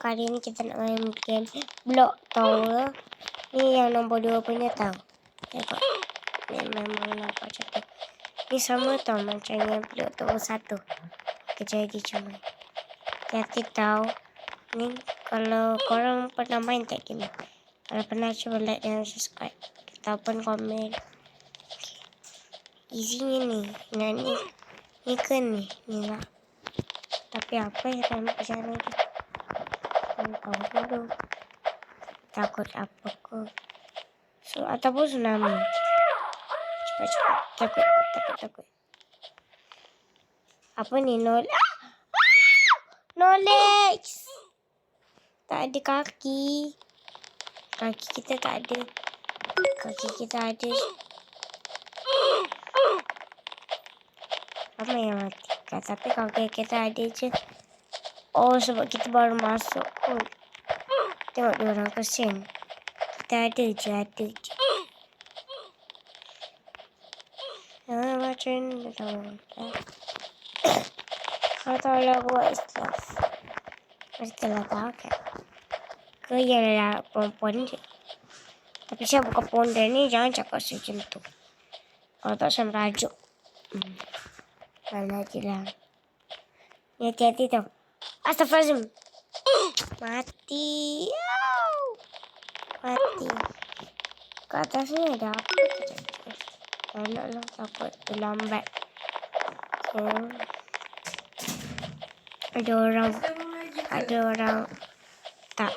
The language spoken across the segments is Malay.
kali ini kita nak main game Block Tower. Ni yang nombor 2 punya tau. Tengok. Ni memang nampak cantik. Ni sama tau macam yang Block Tower 1. Jadi cuma. Hati tau. Ni kalau korang pernah main tak game. Kalau pernah cuba like dan subscribe. Ataupun komen. Isinya ni. Nah ni. Ni ke ni. Ni lah. Tapi apa yang kami perjalanan ni? Tahu dulu. Takut apa ke? So, ataupun tsunami. Cepat. Takut. Apa ni? No legs. Tak ada kaki. Kaki kita tak ada. Kaki kita ada. Apa yang mati? Tapi kaki kita ada je. Oh, sebab kita baru masuk pun. Tengok dia orang kesian. Kita ada je. Macam ni tahu. Kalau tahu lah buat istilah. Mesti lah tahu kan. Ke ialah perempuan je. Tapi saya bukan pondan ni. Jangan cakap macam tu. Kalau tak saya merajuk. Malah je lah. Ni hati-hati tau. Astaghfirullahaladzim. Mati. Mati. Kat atas ni ada apa? Naklah takut terlambat. Ada orang tak.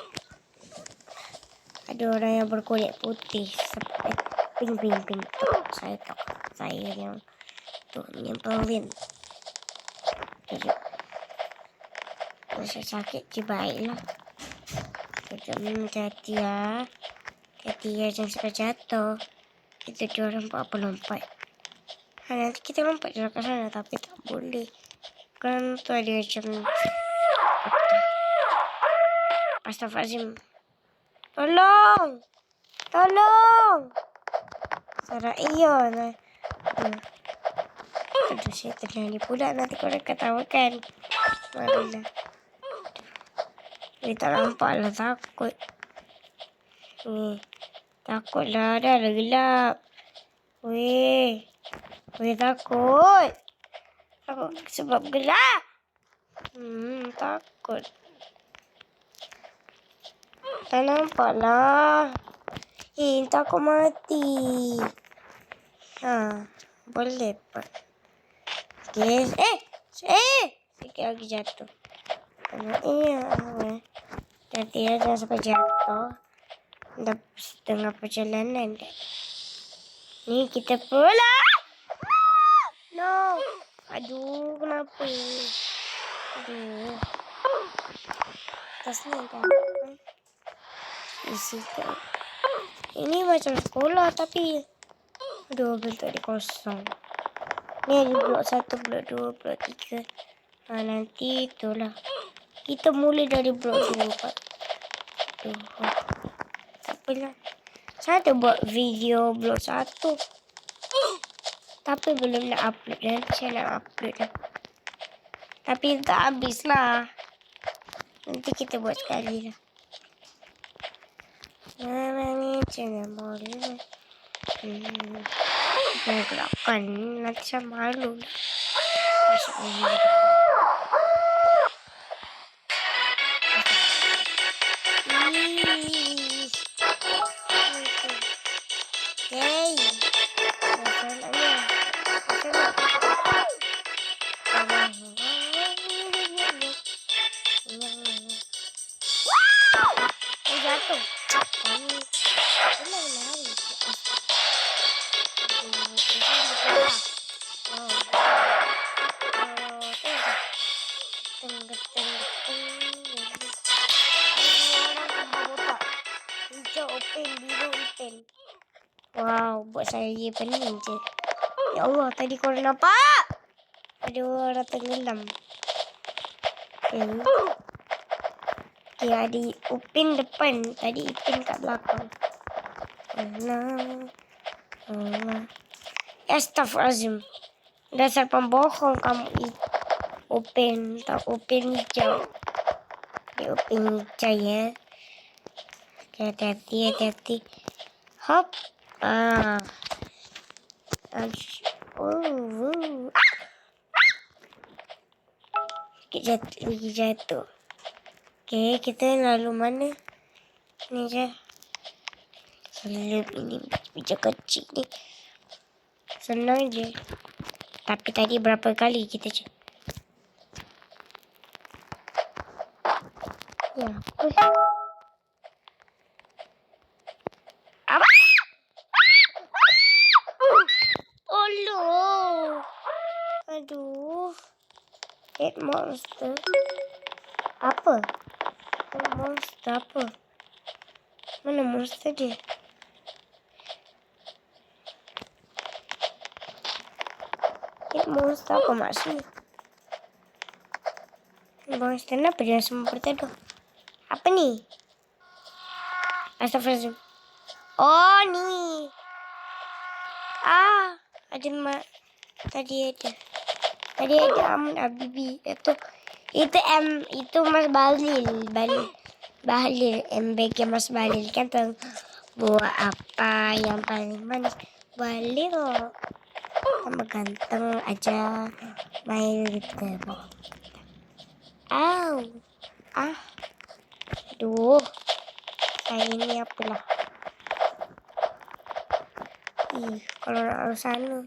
Ada orang yang berkulit putih. Pink. Saya tak. Saya yang tu nyempelin. Saya sakit je baiklah. Jangan hati ya. Hati ya, jangan sampai jatuh. Kita diorang buat apa lompat. Nanti kita lompat je ke sana. Tapi tak boleh. Kan tu ada macam. Astaghfirullahaladzim. Tolong. Sarah Ion. Aduh, saya ternyanyi pula. Nanti korang ketawakan. Marilah. Dia tak nampak lah, takut. Ni. Takut lah, dah gelap. Weh, takut. Takut sebab gelap. Takut. Tak nampak lah. Takut mati. Boleh pun. Okay. Sikit lagi jatuh. Hati ya, jangan sampai jatuh. Dah setengah perjalanan dah. Ni kita pulang. No. Aduh, kenapa? Aduh. Atas ni dah. Isi kan. Ini macam sekolah tapi. Aduh, bentuk dia kosong. Ni ada blok 1, blok 2, blok 3. Nanti itulah. Kita mula dari blok 2. Tak apalah. Saya ada buat video blok 1. Tapi belum nak upload. Nanti saya nak upload dah. Tapi tak habis lah. Nanti kita buat sekali lah. Ni jangan boleh. Jangan gerakan. Nanti saya malu. Masuk lagi. Jatuh. Wow, buat saya pening je. Ya Allah, tadi korang nampak? Ada orang tenggelam. Okay, ada Upin depan. Tadi Ipin kat belakang. Astaghfirullahaladzim. Dasar pembohong kamu. Upin. Tak Upin hijau. Ya naik uping hijau ya. Oke, hati-hati. Hop. Jatuh. Oke, kita lalu mana? Ini aja. Selip ini bija kecil ni. Senang je. Tapi tadi berapa kali kita cek? Ya, apa? Tolong. Aduh. Head monster. Apa? Monster apa? Mana monster dia? Monster apa maksudnya? Monster apa dia semua berteduh? Apa ni? Astagfirullahaladzim. Oh ni. Ada mak. Tadi ada Amun Abibi. Itu Mas Bahlil. MBG Mas Bahlil kan tuh buat apa yang paling manis? Bahlil. Sama ganteng aja main gitu. Aduh, saya ini apalah. Kalau harus sana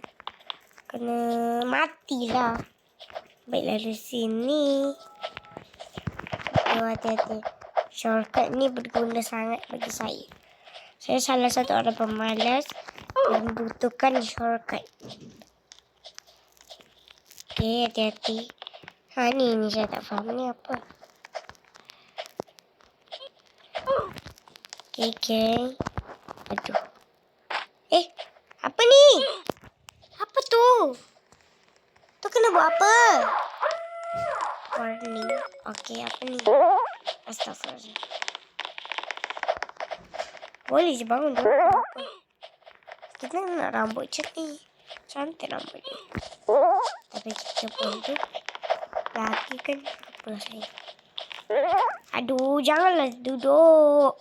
kena mati lah. Baiklah dari sini. Hati-hati. Shortcut ni berguna sangat bagi saya. Saya salah satu orang pemalas yang membutuhkan shortcut. Oke, hati-hati. Ini saya tak faham ni apa. Oke. Aduh. Apa ni? Apa tu? Tu kena buat apa? Warning. Oke, apa ni? Astagfirullah. Boleh je bangun tu. Kita nak rambut cat ni. Cantik rambut ni. Tapi kita pun tu laki kan apa saya. Aduh, janganlah duduk.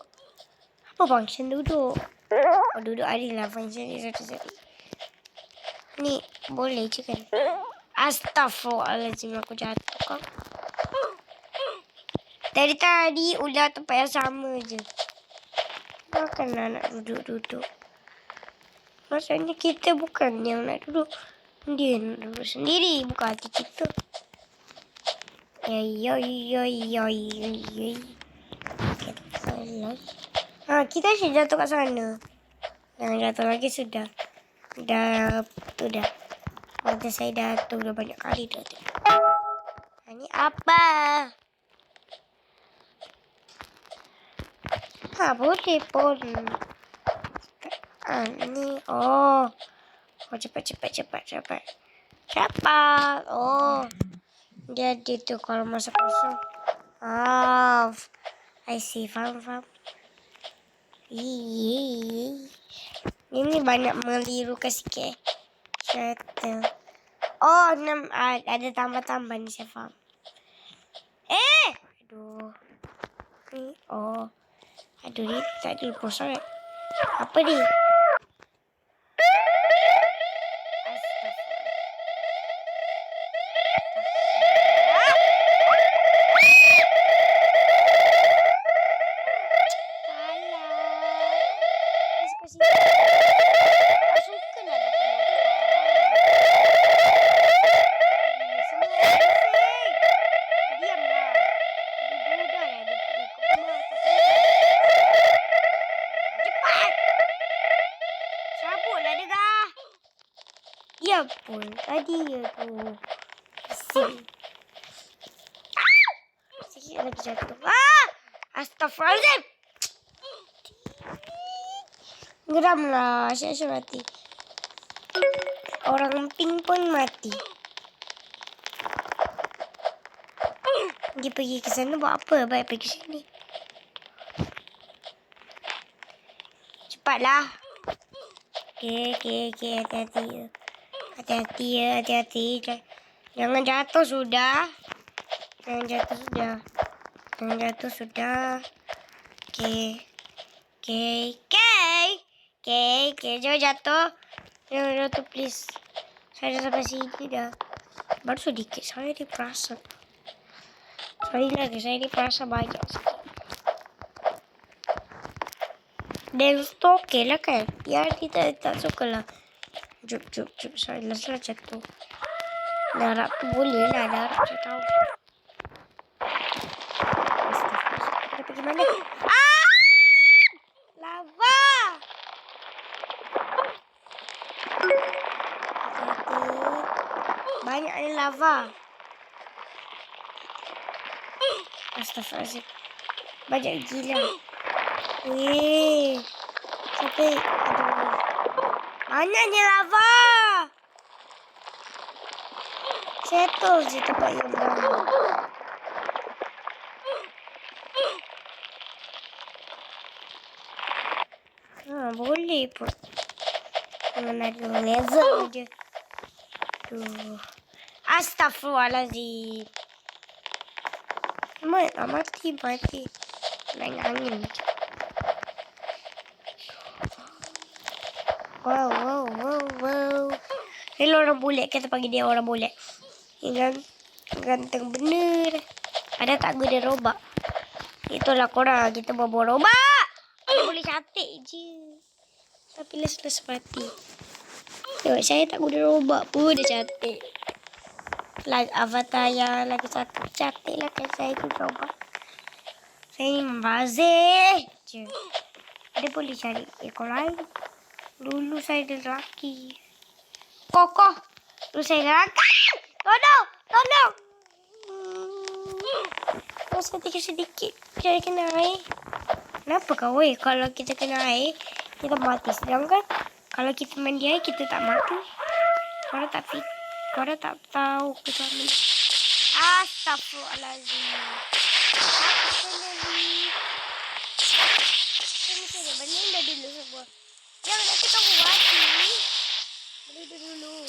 Apa function duduk? Duduk adalah function dia satu-satu. Ni boleh je kan? Astaghfirullahaladzim, aku jatuh kau. Dari tadi udah tempat yang sama je. Takkanlah nak duduk-duduk. Maksudnya kita bukan yang nak duduk. Dia nak duduk sendiri, bukan hati kita. Kita asyik jatuh kat sana. Jangan jatuh lagi sudah. Dah. Mata saya dah banyak kali dah. Ini apa? Boleh pun. Ni. Cepat. Jadi tu kalau masa kosong. I see. Faham. Ini banyak melirukan sikit. Shuttle. Ada tambah-tambah ni saya faham. Aduh. Ni. Aduh, ni tak ada kosong. Apa ni? Ya pun, tadi ya tu. Sikit lagi jatuh. Astagfirullahaladzim. Geramlah, saya mati. Orang pink pun mati. Dia pergi ke sana buat apa? Baik pergi sini. Cepatlah. Okey, hati-hati. Jangan jatuh sudah. Yang jatuh sudah. Oke. Jangan jatuh. Jangan jatuh, please. Saya udah sampai sini dah. Baru sedikit, saya diperasa. Saya diperasa banyak sekali. Dan itu oke lah kan. Ya, kita tak suka lah. Jup. Saya jatuh. Darab tu boleh lah. Darab saya tahu. Kita pergi mana? Lava! Hati-hati. Banyak ni lava. Astagfirullahaladzim. Banyak gila. Wih. Sampai. Aduh. Banyaknya lava. Settle je tempat yang lama. Boleh pun. Dengan ada laser je. Tuh. Astagfirullahaladzim. Mati. Naik angin. Wow. Hello orang bule. Kita panggil dia orang bule. Ganteng bener. Ada tak guna robak? Itulah korang. Kita bawa robak. Kita boleh cantik je. Tapi les mati. Tengok saya tak guna robak pun dia cantik. Avatar yang lagi cantik lah kan saya guna robak. Saya ni membazir je. Dia boleh cari ekor lain. Dulu saya ada lelaki. Kokoh. Dulu saya ada lelaki. Tolong. Sedikit. Jangan kena air. Kenapa kau weh? Kalau kita kena air, kita mati. Sedangkan kalau kita mandi air, kita tak mati. Korang tak tahu kita mandi. Astagfirullahaladzim. Sini. Benda dulu semua. Jangan nanti kamu mati. Benda dulu.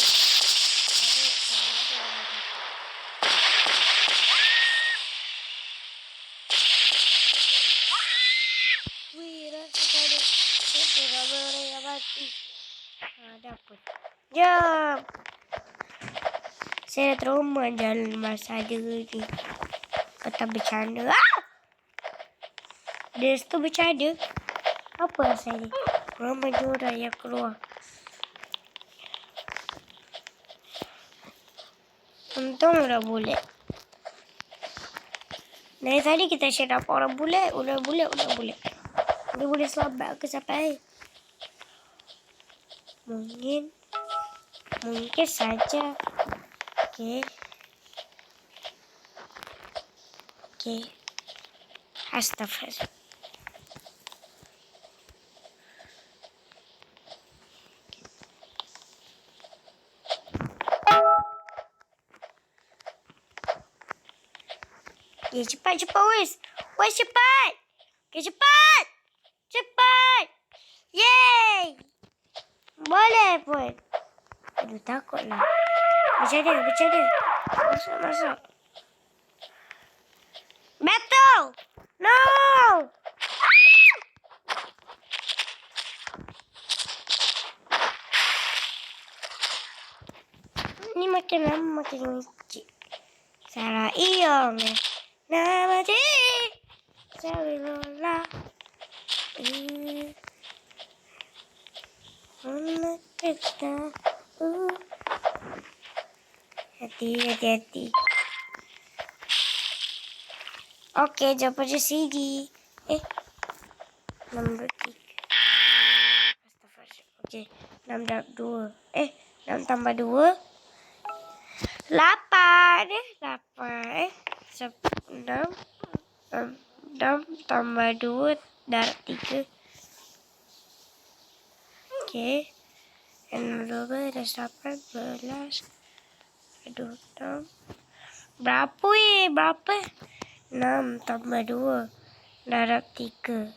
Dapur. Jom. Saya dah trauma jalan masa ada ni. Kata bercanda. Dia tu bercanda. Apa rasanya? Ramai orang yang keluar. Untung orang bule. Dari tadi kita share apa orang bule. Dia boleh selamat ke sampai. Mungkin saja. Okey. Astagfirullah. Cepat wes. Wes cepat. Cepat. Yeay. Boleh pun. Aduh, takutlah. Bercanda. Masuk. Battle! No! Ini makin lama makin lucu. Salah iong. Nama dia. Sawilola. Kita. Hati-hati. Okey, jumpa je sini. Nombor 3. Astagfirullah. Okey, 6 darab 2. 6 tambah 2. 8. 6 tambah 2 darab 3. Okey. 6 12 dah 18. Aduh, 6. Berapa? 6 tambah 2 darab 3.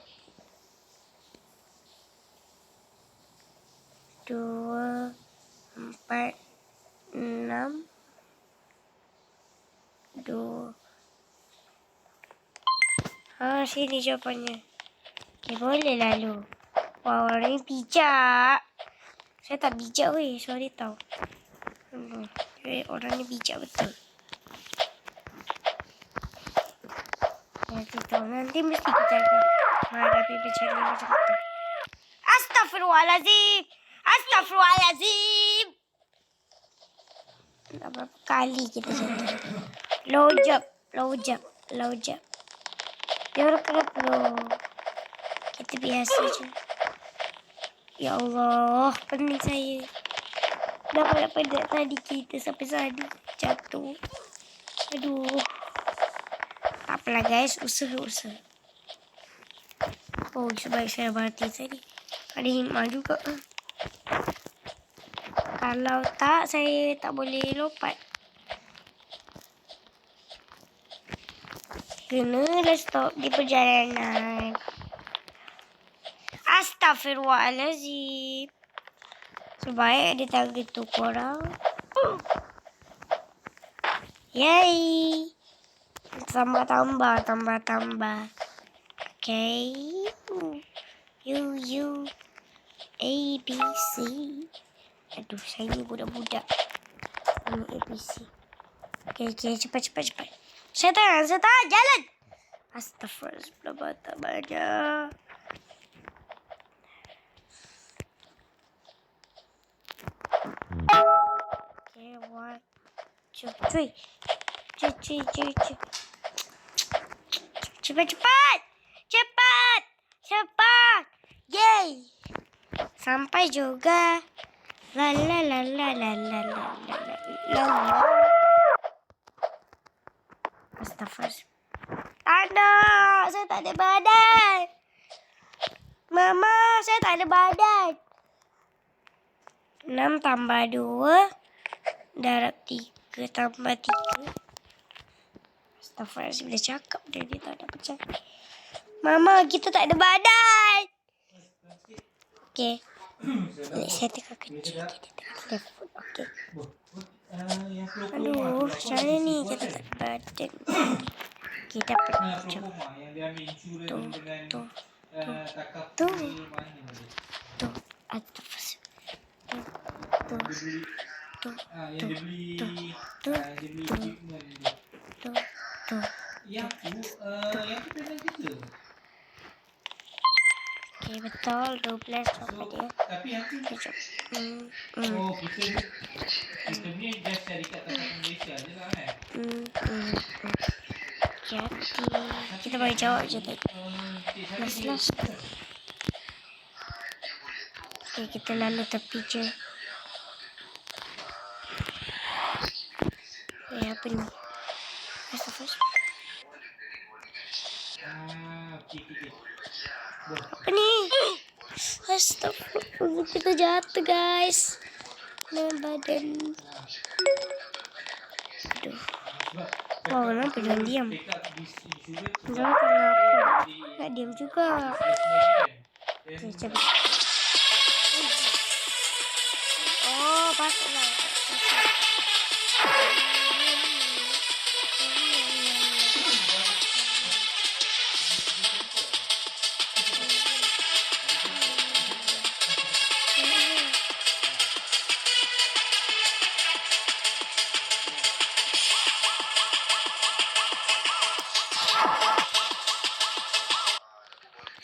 2, 4, 6, 2. Sini jawapannya. Okay, boleh lalu. Wah, orang ni bijak. Saya tak bijak weh. Sorry tau. Orang ni bijak betul. Nanti mesti kita akan menghadapi pencarian macam tu. Astaghfirullahalazim. Astaghfirullahalazim. Berapa kali kita jatuh. Low jump. Biar kenapa low. Kita biasa je. Ya Allah, pening saya. Kenapa tadi kita sampai sana jatuh. Aduh. Tak apalah guys, usaha. Oh, sebaik saya berhati tadi. Ada hikmah juga. Kalau tak, saya tak boleh lompat. Kenalah stop di perjalanan. Astaghfirullahalazim. Sebaik ada tangga tu korang. Yay. Tambah. Okay. U A B C. Aduh, saya ni budak-budak. Ini A B C. Okay, cepat. Syaitan, jalan. Astagfirullah, tak banyak. Okay, 1, 2, 3. Cepat. Yay. Sampai juga. La. Astagfirullah. Anak, saya tak ada badan. Mama, saya tak ada badan. 6 tambah 2 darab 3 tambah 3. Astagfirullah, bila cakap dia tak ada percaya. Mama, kita tak ada badan. Okay. Saya tengah kecil. Kita tengah telefon. Okay. Aduh, macam mana ni kita tak ada badan. Okay, dapat hijau. Tuh. Okay, betul. 12 dapat dia. Tapi nanti kita ni just cari kat tempat Malaysia je lah kan. Jadi kita boleh jawab je tadi. Last. Okay, kita lalu tepi je. Apa ni? Apa ni? Astagfirullah, kita jatuh guys. Badan. Aduh. Wah, kenapa jangan diam? Jangan kenapa? Tak diam juga. Okay, coba. Oh, patutlah.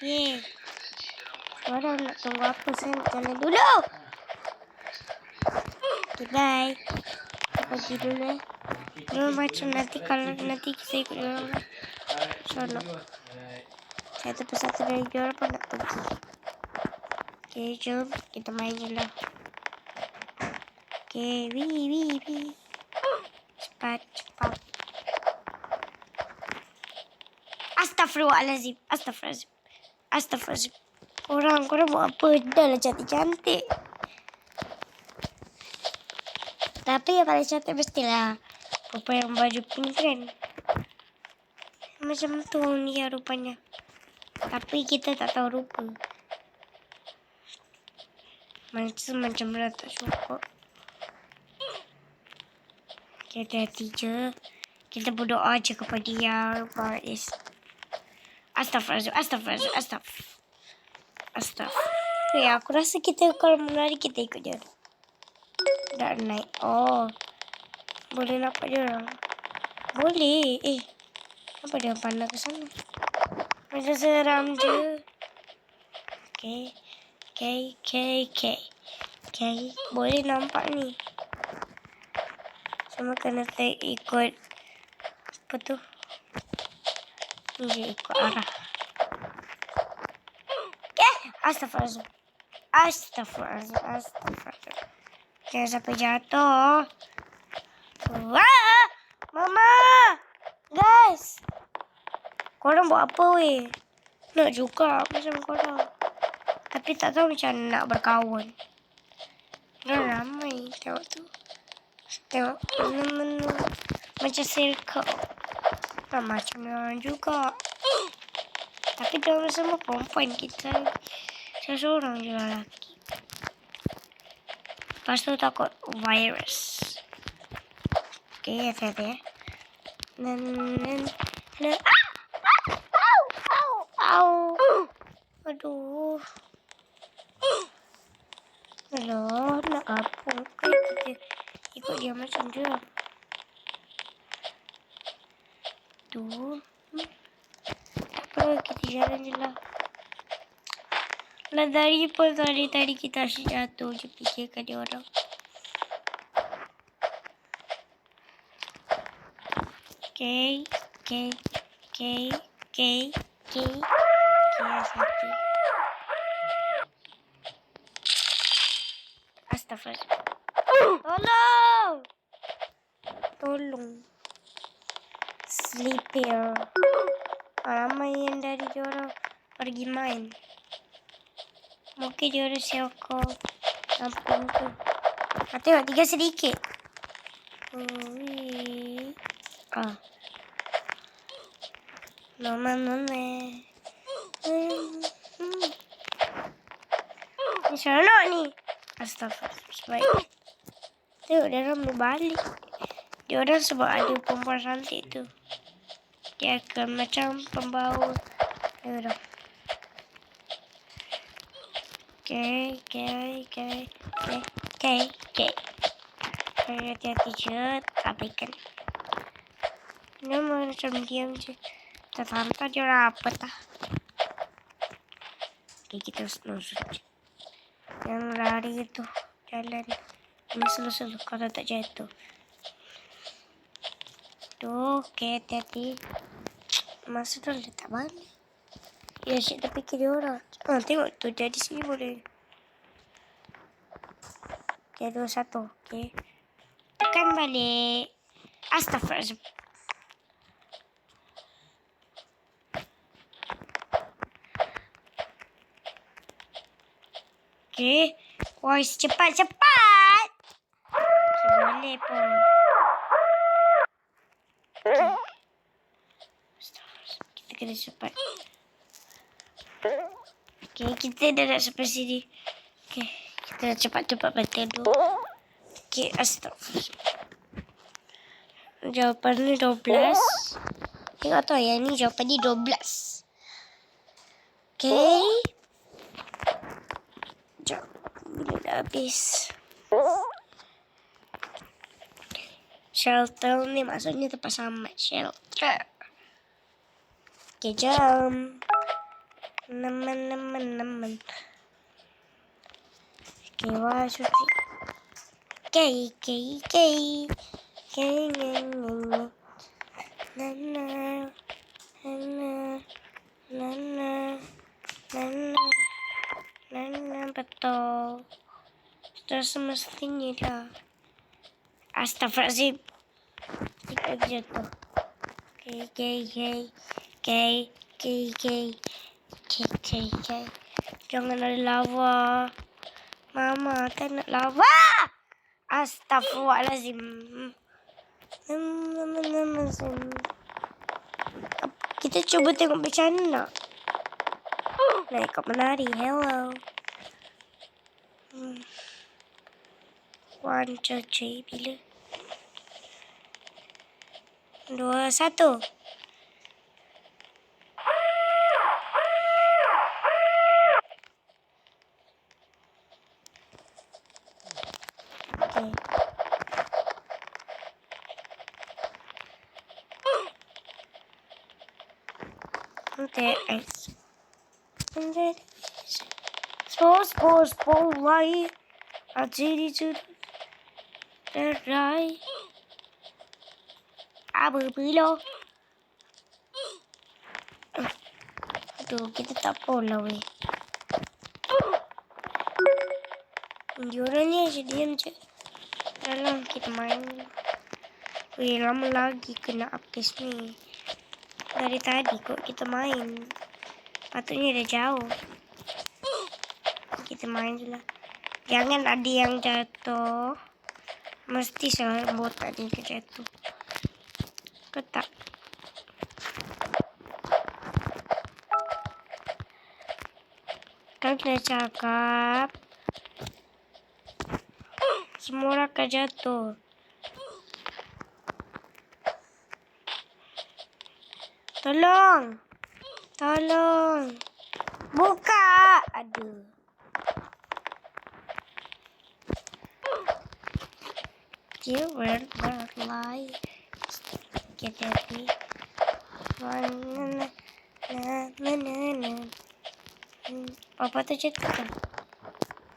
Yeay. Sekarang nak tunggu apa? Saya nak jalan dulu. Okay, bye. Kita pergi dulu. Jangan macam nanti kalau nanti saya ikut orang lah. Sono. Saya satu dari orang pun nak pergi. Okay, jom. Kita main je lah. Okay, wee. Cepat. Astaghfirullahalazim. Korang buat apa? Dah lah cantik-cantik. Tapi yang paling cantik mestilah perempuan yang baju pink kan. Macam tu dia rupanya. Tapi kita tak tahu rupa. Macam mana tak suka. Kita hati je. Kita berdoa je kepada yang Baris. Astagfirullah. Ya, aku rasa kita kalau menari kita ikut dia. Dah naik. Oh, boleh nampak dia orang. Boleh. Apa dia pandang ke sana? Macam seram je. Okay. Boleh nampak ni. Cuma kena ikut apa tu? Dia ikut arah. Astagfirullah. Jangan sampai jatuh. Wah! Mama! Guys! Korang buat apa weh? Nak juga macam korang. Tapi tak tahu macam nak berkawan. Orang ramai. Tengok tu. Tengok. Macam circle. Macam orang juga. Tapi diorang semua perempuan. Kita seseorang je lelaki. Lepas tu takut virus. Okay, hati-hati ya. Au. Aduh. Aduh, nak apa? Kita ikut dia macam tu. Apa, kita jalan je lah. Lah dari pun tadi kita asyik jatuh je fikirkan dia orang. Okay. Hati. Astagfirullah. Tolong. Sleeper. Ramai yang dari dia orang pergi main. Mungkin dia orang circle samping tu. Tengok, tinggal sedikit. Mama. Ni seronok ni. Astagfirullah. Tengok dia orang berbalik. Dia orang sebab ada perempuan cantik tu. Dia akan macam pembawa. Tengok dah. Okay. Hati-hati je. Abaikan. Dia macam diam je. Tak tahu dia orang apa tah. Okay, kita snooze je. Yang lari tu. Jalan. Ini slow kalau tak jatuh. Tuh, okay, hati-hati. Masa tu letak balik. Ya, asyik terfikir dia orang. Tengok tu, dia di sini boleh. Okay, 2, 1. Okay. Tekan balik. Astagfirullah. Okay. Voice cepat. Boleh pun. Okay. Kita kena cepat. Okay, kita dah nak sampai sini. Okay, kita dah cepat-cepat bantai dulu. Okay, astagfirullah. Jawapan ni 12. Tengok tu, yang ni jawapan ni 12. Okay. Sekejap. Bila dah habis. Shelter ni maksudnya tempat selamat. Shelter. Okay, jom. Nemen. Okay, wah, suci. Okay. Nana, betul. Sudah semestinya dah. Astagfirullahaladzim. Kita jatuh. Okay. Jangan ada lava. Mama tak nak lava. Astagfirullahaladzim. Kita cuba tengok macam mana. Nak ikut menari. Hello. 1, 2, 3. Bila? 2, 1. MTX. Sports Spotlight. I'll take you to the right. Abu Bilo. Aduh, kita tak pola weh. Diorangnya aja diam je. Dalam kita main. Weh, lama lagi kena update ni. Dari tadi kok kita main. Patutnya dah jauh. Kita main je lah. Jangan ada yang jatuh. Mesti sebot ada yang jatuh. Ketak. Kan kita cakap. Semua orang akan jatuh. Tolong. Tolong. Buka. Aduh. You will lie. Get happy. Papa tu jatuh kan?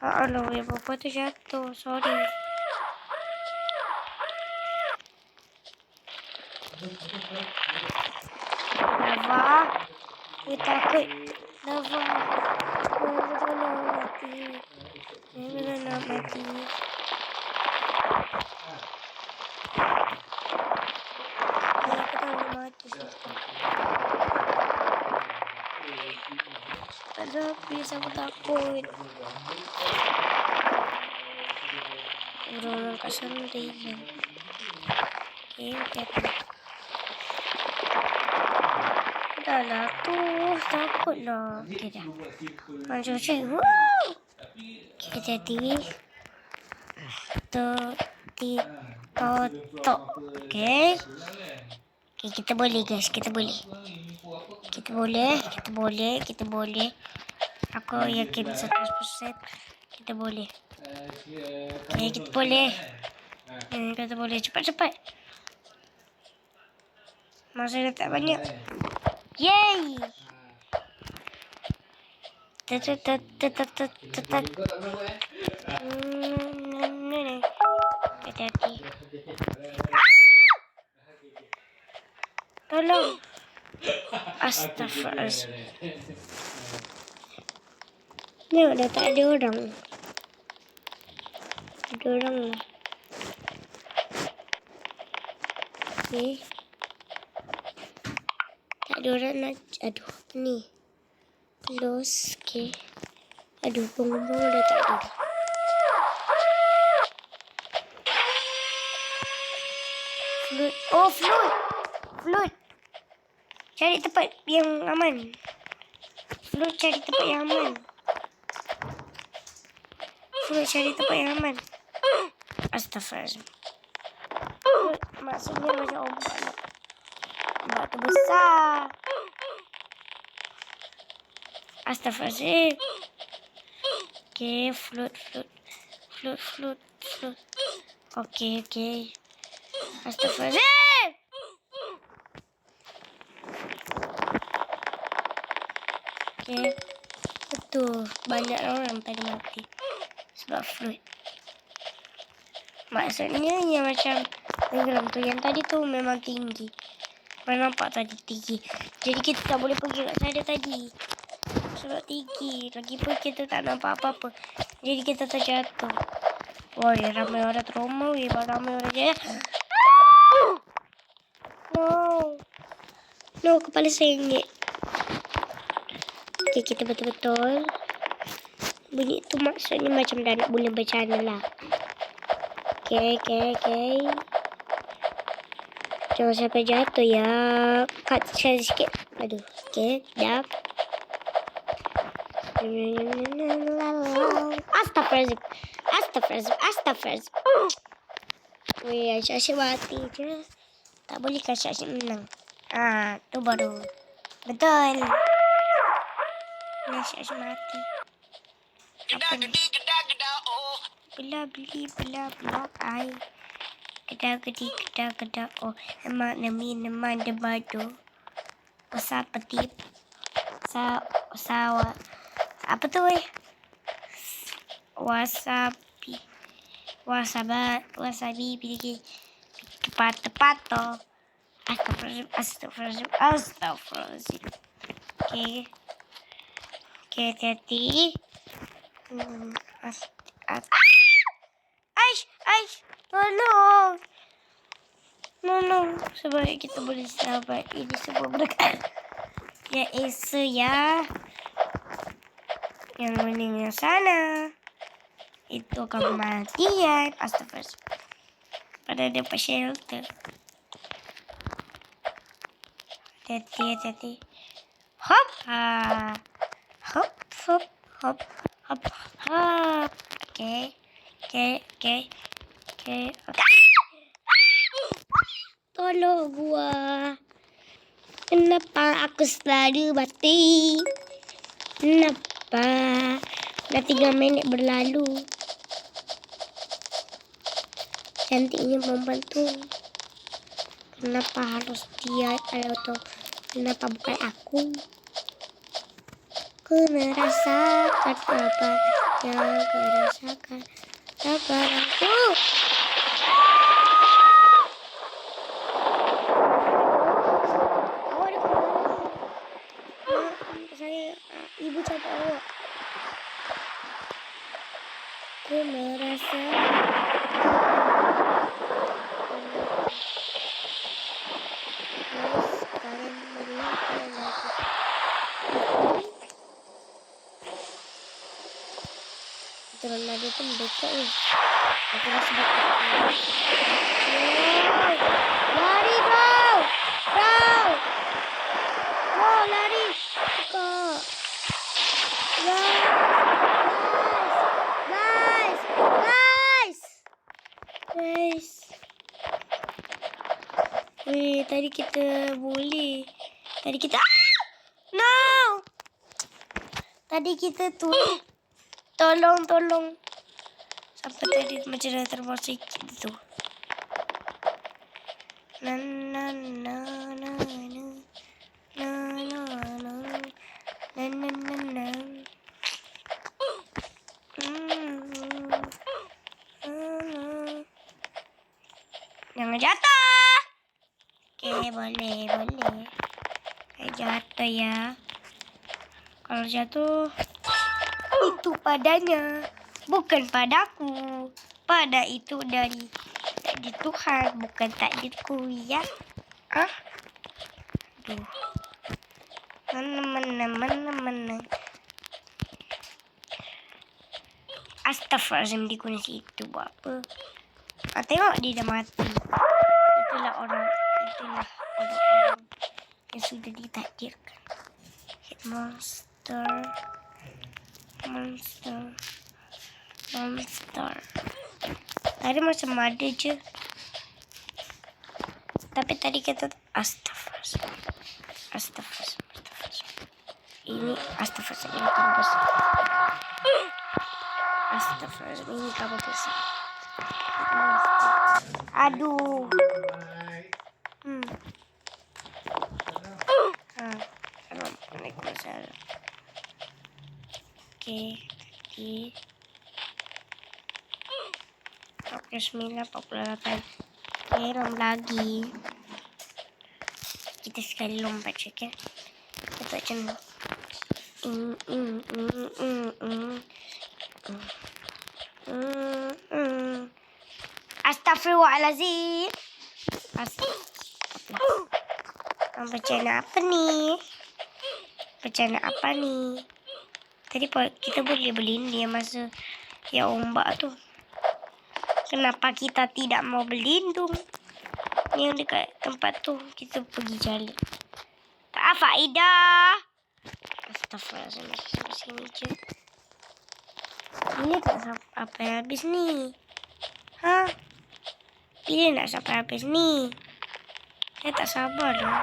Allah, ya papa tu jatuh. Sorry. Lava. Aku takut. Lava. Aku nak mati. Aku nak mati. Ada habis aku takut. Orang kasar dia. Okay. Dah lah tu takut lah. Okay dah. Macam cik. Kita jadi. Tok. Okay. Okay, kita boleh guys. Kita boleh. Aku yakin 100% kita boleh. Okay, kita boleh. Kita boleh. Cepat. Masa dah tak banyak. Yay! Hati-hati. Tolong. Astagfirullah. Ni dah tak ada orang. Ada orang. Okay. Tak ada orang nak. Aduh, ni. Close. Okay. Aduh, bunga-bunga dah tak ada. Float. Oh, float. Cari tempat yang aman. Float cari tempat yang aman. Astagfirullah. Float maksudnya macam ombak lah. Ombak tu besar. Astagfirullah. Okay, float. Okay. Astagfirullah. Okay. Betul. Banyak orang tadi mati. Sebab float. Maksudnya yang macam tenggelam tu. Yang tadi tu memang tinggi. Mana nampak tadi tinggi. Jadi kita tak boleh pergi kat sana tadi. Sebab tinggi. Lagipun kita tak nampak apa-apa. Jadi kita terjatuh. Woi, ramai orang trauma. Ramai orang jatuh. No, kepala sengit. Okay, kita betul-betul. Bunyi tu maksudnya macam dah nak boleh bercana lah. Okay. Jangan sampai jatuh ya. Cut sikit. Aduh. Okay, dah. Astagfirullah. Weh, asyik mati je. Tak boleh kan asyik menang. Tu baru. Betul. Asyik mati. Bela ai. Kedak oh emak nami neman de bado. Pasal petip. apa tuh wasabi pilih pato. Astagfirullahaladzim. Oke, hati-hati. Aish, tolong. No. Sebaik kita boleh sabar. Ini semua berkat. Ya Esa ya. Yang meninggal sana. Itu kematian. Astagfirullah. Pada dapat shelter. Hati-hati. Hop. Hop. Oke. Tolong gua. Kenapa aku selalu mati? Kenapa? Udah 3 menit berlalu. Cantiknya membantu. Kenapa harus dia atau kenapa bukan aku? Ku merasakan apa yang ku rasakan. Sabar aku. Ibu capek awak. Ku merasa sekarang melihat lagi. Turun lagi tuh becek nih. Aku masih becek. Lari bro, lari. Kok. Guys. Wih, tadi kita boleh. No. Tadi kita tuh. Tolong. Sampai tadi macam dah terbang sikit tu. Na. Jangan jatuh. Oke, boleh. Jatuh ya. Kalau jatuh itu padanya, bukan padaku. Pada itu dari Tuhan, bukan takdirku ya. Aduh. Mana. Astagfirullahaladzim, di kunci itu buat apa? Tengok dia dah mati. Itulah orang-orang yang sudah ditakdirkan. Hit monster. Tadi macam ada je. Tapi tadi kita astagfirullah. Ini astagfirullah, ini kamu besar. Astagfirullah, ini kamu besar. Aduh. Waalaikumsalam. Oke. 9:48. Belum lagi. Kita sekali lompat cek ya. Kita macam Astagfirullahaladzim. Bercanda apa nih? Tadi kita boleh beliin dia masa ya ombak tu. Kenapa kita tidak mau berlindung? Yang dekat tempat tu kita pergi jalan. Tak faedah. Astagfirullahaladzim, sampai sini je. Ini tak sampai habis ni. Ini nak sampai habis ni. Saya tak sabar dah.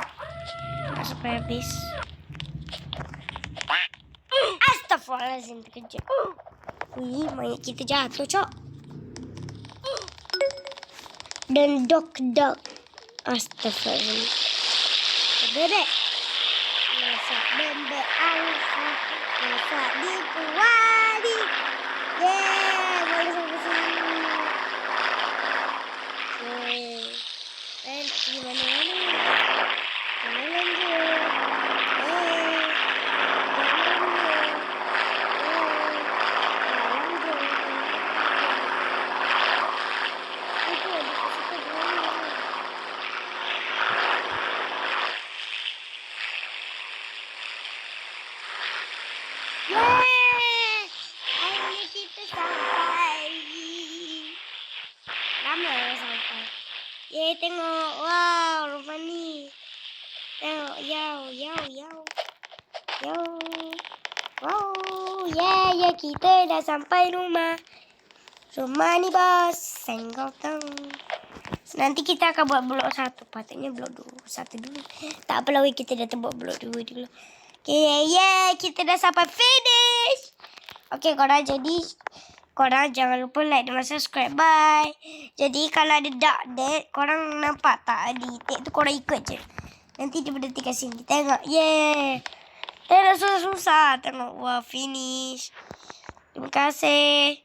Nak sampai habis. Astagfirullahaladzim, terkejut. Wih, mayat kita jatuh, cok. Dan dog. Astagfirullahaladzim. Bebek. Masak bebek. Alfa bisa dikuali. Yeay, boleh sampai sini. Yeay. Gimana ini? Jalan lanjut. Yeay. Yeay, akhirnya kita sampai. Lama ya sampai. Yeay, tengok. Wow, rumah ni. Tengok, yau. Wow, ya kita dah sampai rumah. Rumah ni bos, senggol tong. Nanti kita akan buat blok 1. Patutnya blok 1 dulu. Tak apalah, kita dah buat blok 2 dulu. Okay, kita dah sampai finish. Okay, korang jangan lupa like dan subscribe. Bye. Jadi kalau ada dark dead, korang nampak tak di tag tu, korang ikut je. Nanti dia berhenti kat sini. Tengok. Tengok susah-susah. Tengok. Wah, finish. Terima kasih.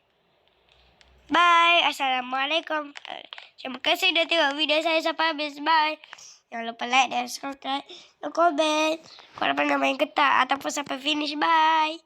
Bye. Assalamualaikum. Terima kasih dah tengok video saya sampai habis. Bye. Jangan lupa like dan subscribe dan komen. Korang pernah main ke tak ataupun sampai finish. Bye.